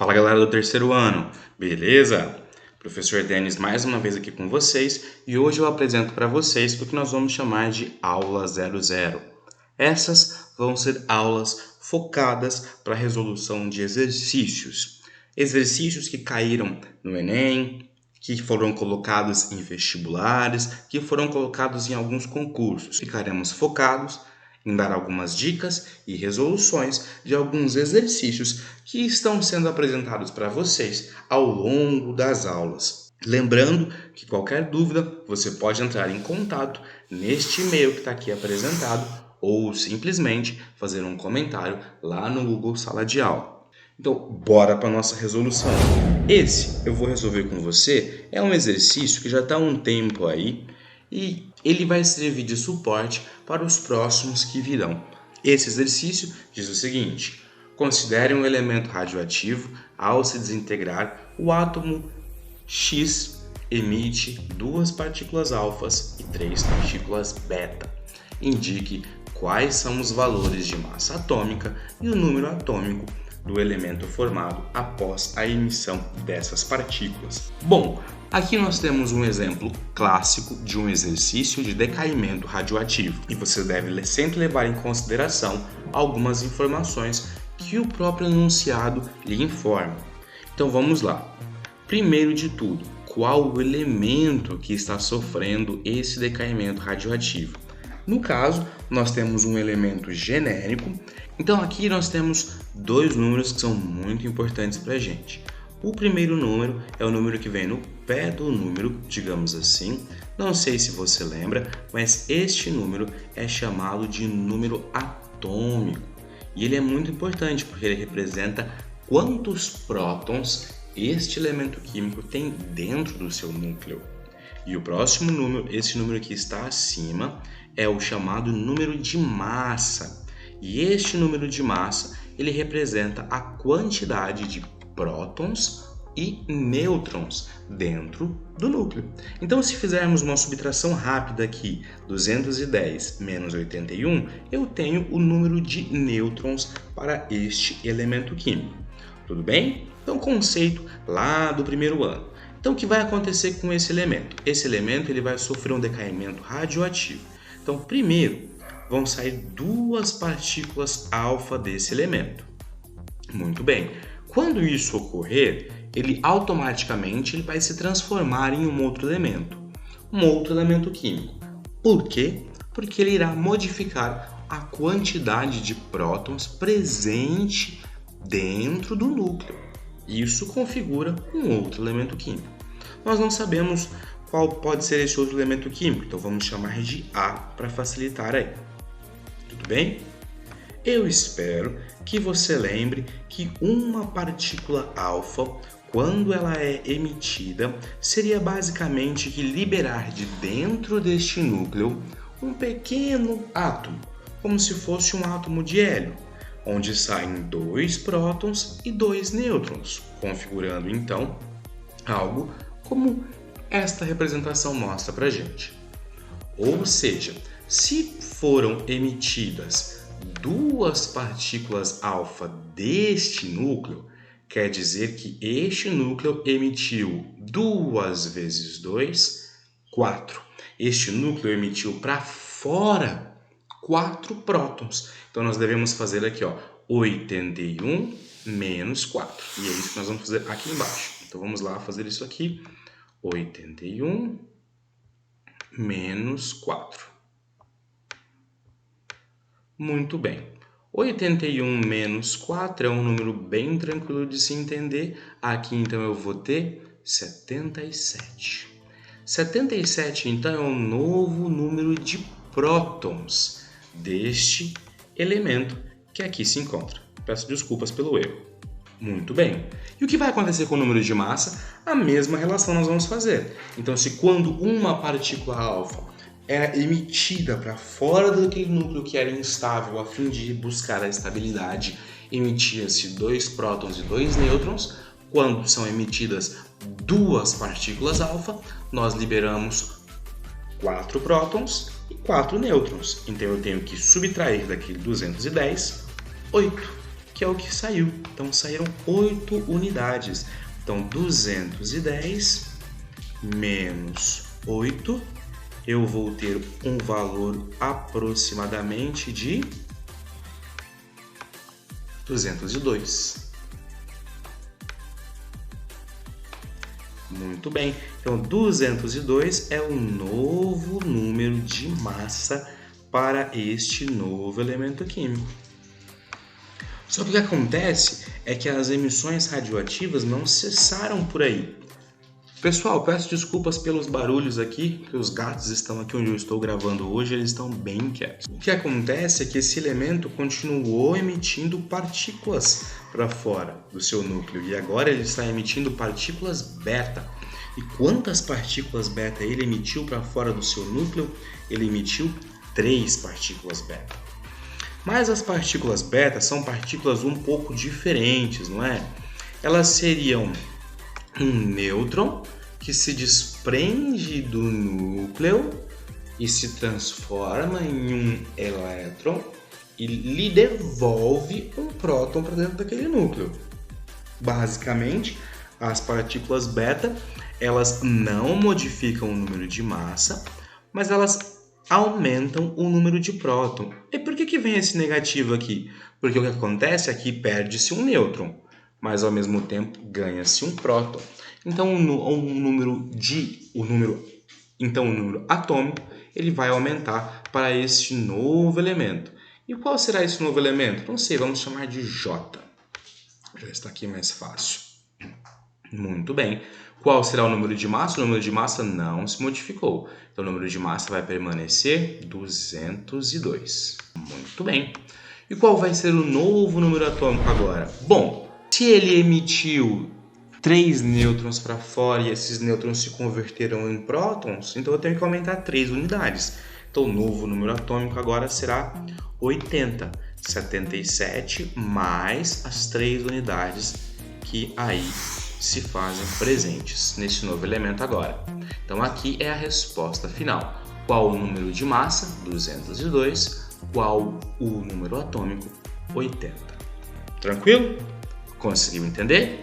Fala galera do terceiro ano, beleza? Professor Denis mais uma vez aqui com vocês e hoje eu apresento para vocês o que nós vamos chamar de aula 00. Essas vão ser aulas focadas para a resolução de exercícios. Exercícios que caíram no Enem, que foram colocados em vestibulares, que foram colocados em alguns concursos. Ficaremos focados em dar algumas dicas e resoluções de alguns exercícios que estão sendo apresentados para vocês ao longo das aulas. Lembrando que qualquer dúvida você pode entrar em contato neste e-mail que está aqui apresentado ou simplesmente fazer um comentário lá no Google Sala de Aula. Então, bora para a nossa resolução. Esse eu vou resolver com você, é um exercício que já está há um tempo aí e ele vai servir de suporte para os próximos que virão. Esse exercício diz o seguinte: considere um elemento radioativo ao se desintegrar, o átomo X emite 2 partículas alfas e 3 partículas beta. Indique quais são os valores de massa atômica e o número atômico do elemento formado após a emissão dessas partículas. Bom, aqui nós temos um exemplo clássico de um exercício de decaimento radioativo e você deve sempre levar em consideração algumas informações que o próprio enunciado lhe informa. Então vamos lá. Primeiro de tudo, qual o elemento que está sofrendo esse decaimento radioativo? No caso, nós temos um elemento genérico. Então aqui nós temos dois números que são muito importantes para a gente. O primeiro número é o número que vem no pé do número, digamos assim. Não sei se você lembra, mas este número é chamado de número atômico. E ele é muito importante porque ele representa quantos prótons este elemento químico tem dentro do seu núcleo. E o próximo número, esse número que está acima, é o chamado número de massa. E este número de massa, ele representa a quantidade de prótons e nêutrons dentro do núcleo. Então, se fizermos uma subtração rápida aqui, 210 menos 81, eu tenho o número de nêutrons para este elemento químico. Tudo bem? Então, conceito lá do primeiro ano. Então, o que vai acontecer com esse elemento? Esse elemento ele vai sofrer um decaimento radioativo. Então, primeiro, vão sair 2 partículas alfa desse elemento. Muito bem. Quando isso ocorrer, ele automaticamente vai se transformar em um outro elemento químico. Por quê? Porque ele irá modificar a quantidade de prótons presente dentro do núcleo. Isso configura um outro elemento químico. Nós não sabemos qual pode ser esse outro elemento químico, então vamos chamar de A para facilitar aí. Tudo bem? Eu espero que você lembre que uma partícula alfa, quando ela é emitida, seria basicamente que liberar de dentro deste núcleo um pequeno átomo, como se fosse um átomo de hélio, onde saem 2 prótons e 2 nêutrons, configurando então algo como esta representação mostra pra gente. Ou seja, se foram emitidas 2 partículas alfa deste núcleo, quer dizer que este núcleo emitiu 2 vezes 2, 4. Este núcleo emitiu para fora 4 prótons. Então nós devemos fazer aqui, 81 menos 4. E é isso que nós vamos fazer aqui embaixo. Então vamos lá fazer isso aqui. 81 menos 4. Muito bem. 81 menos 4 é um número bem tranquilo de se entender. Aqui então eu vou ter 77. 77 então é um novo número de prótons deste elemento que aqui se encontra. Peço desculpas pelo erro. Muito bem. E o que vai acontecer com o número de massa? A mesma relação nós vamos fazer. Então, se quando uma partícula alfa era emitida para fora daquele núcleo que era instável a fim de buscar a estabilidade, emitia-se 2 prótons e 2 nêutrons. Quando são emitidas 2 partículas alfa, nós liberamos 4 prótons e 4 nêutrons. Então eu tenho que subtrair daquele 210, 8, que é o que saiu. Então, saíram 8 unidades. Então, 210 menos 8, eu vou ter um valor aproximadamente de 202. Muito bem, então 202 é o novo número de massa para este novo elemento químico. Só que o que acontece é que as emissões radioativas não cessaram por aí. Pessoal, peço desculpas pelos barulhos aqui, porque os gatos estão aqui onde eu estou gravando hoje, eles estão bem quietos. O que acontece é que esse elemento continuou emitindo partículas para fora do seu núcleo e agora ele está emitindo partículas beta. E quantas partículas beta ele emitiu para fora do seu núcleo? Ele emitiu 3 partículas beta. Mas as partículas beta são partículas um pouco diferentes, não é? Elas seriam um nêutron que se desprende do núcleo e se transforma em um elétron e lhe devolve um próton para dentro daquele núcleo. Basicamente, as partículas beta, elas não modificam o número de massa, mas elas aumentam o número de próton. E por que vem esse negativo aqui? Porque o que acontece é que perde-se um nêutron, mas ao mesmo tempo ganha-se um próton. Então o número atômico ele vai aumentar para este novo elemento. E qual será esse novo elemento? Não sei, vamos chamar de J. Já está aqui mais fácil. Muito bem. Qual será o número de massa? O número de massa não se modificou. Então o número de massa vai permanecer 202. Muito bem. E qual vai ser o novo número atômico agora? Bom, se ele emitiu 3 nêutrons para fora e esses nêutrons se converteram em prótons, então eu tenho que aumentar 3 unidades. Então o novo número atômico agora será 80. 77 mais as 3 unidades que aí se fazem presentes nesse novo elemento agora. Então aqui é a resposta final. Qual o número de massa? 202. Qual o número atômico? 80. Tranquilo? Conseguiu entender?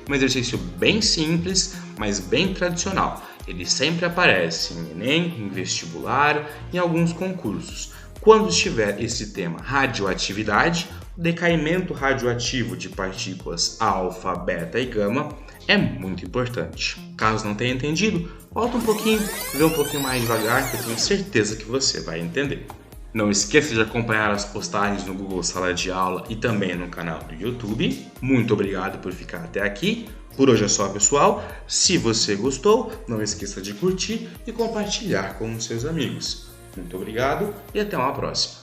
Um exercício bem simples, mas bem tradicional. Ele sempre aparece em Enem, em vestibular, em alguns concursos. Quando estiver esse tema radioatividade, o decaimento radioativo de partículas alfa, beta e gama é muito importante. Caso não tenha entendido, volta um pouquinho, vê um pouquinho mais devagar, que eu tenho certeza que você vai entender. Não esqueça de acompanhar as postagens no Google Sala de Aula e também no canal do YouTube. Muito obrigado por ficar até aqui. Por hoje é só, pessoal. Se você gostou, não esqueça de curtir e compartilhar com os seus amigos. Muito obrigado e até uma próxima.